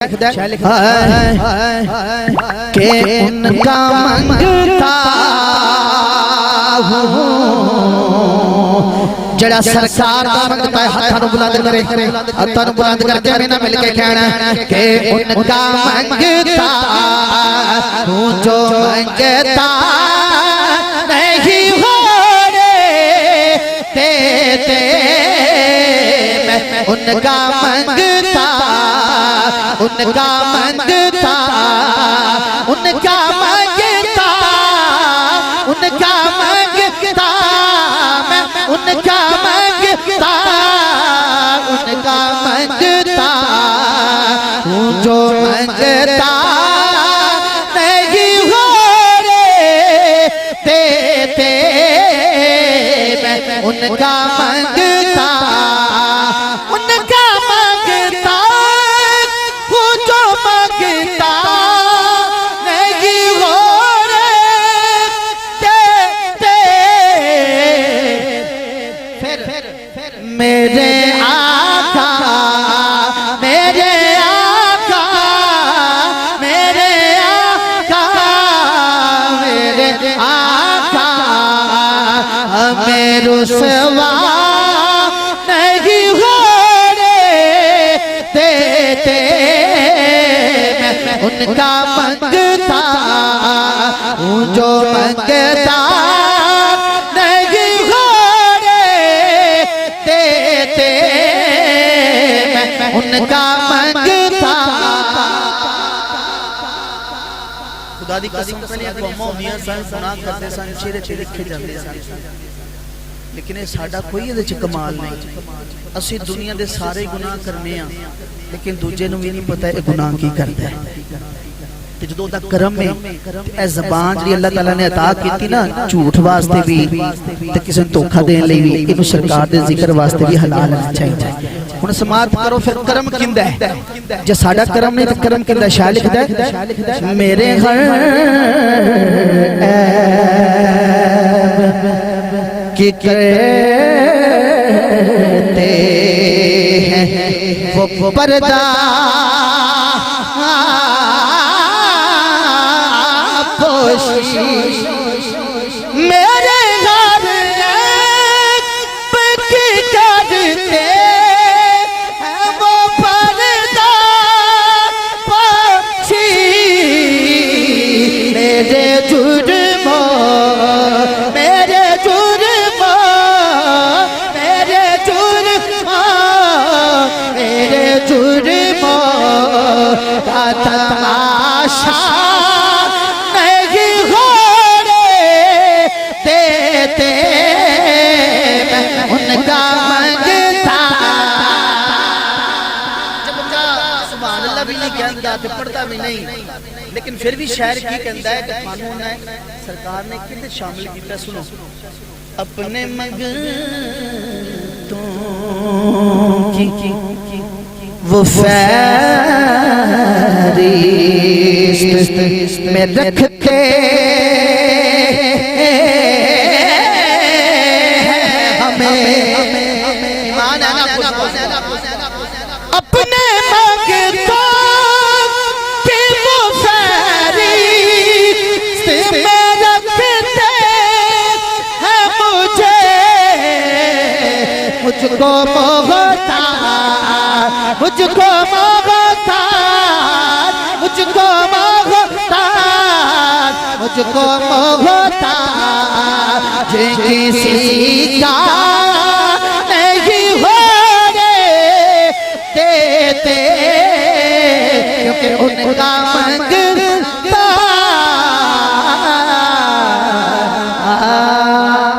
के उनका मंगता हूँ जड़ा सरकार का मंगता है। हाथ बुलंद करे, हाथ बुलंद करके मैंने मिलके कहना के उनका मंगता हूँ जो मंगता नहीं हो रे देते मैं उनका मंगता, उनका मंगता, उनका मंगता, उनका मंगता, मैं उनका मंगता, उनका मंगता हूँ जो मंगता नहीं हो रे देते मैं उनका मंगता, उनका मंगता हूँ जो मंगता नहीं हो रे देते फिर मेरे आका, मेरे आका, मेरे आका, मेरे आका हमें रुसवा नहीं हो रे देते मैं उनका मंगता हूँ जो मंगता नहीं हो रे देते मैं उनका मंगता। खुदा दी कसम पहले कौमां मियां सन गुनाह करते सन, चेहरे ते लिखे जाते सन, लेकिन ये साडा कोई इहदे च कमाल नहीं। असीं दुनिया दे सारे गुनाह करने आ लेकिन दूजे नूं भी नहीं पता ये गुनाह की करता है। ते जदों दा करम है ए ज़बान जी अल्लाह ताला ने अता कीती ना झूठ वास्ते भी ते किसी नूं धोखा देण लई भी, इहनूं सरकार दे जिक्र वास्ते भी हलाल होना चाहिए। हुण समाप्त करो फिर करम किंदा है, जे साडा करम नहीं तो करम किंदा। शायर लिखदा है मेरे हर कि कहते हैं वो पर्दा पोशी मेरे घर की करते हैं वो पर्दा पोशी मेरे जुर्मों, मेरे जुर्मों, मेरे जुर्मों, मेरे जुर्मों का तमाशा नहीं हो रे देते मैं उनका मंगता। जब बंदा सुभान अल्लाह भी नहीं कहता तो पढ़ता भी नहीं, लेकिन फिर भी शायर की कहता है कि कानून है सरकार ने किसे शामिल किया। सुनो अपने मंगतों की वो फहरिस्त में रखते हमें ईमान है ना अपने मंगतों की वो फहरिस्त में रखते हैं मुझे, मुझको मोहताज, मुझको मोहताज, मुझको मोहताज, मुझको मोहताज किसी का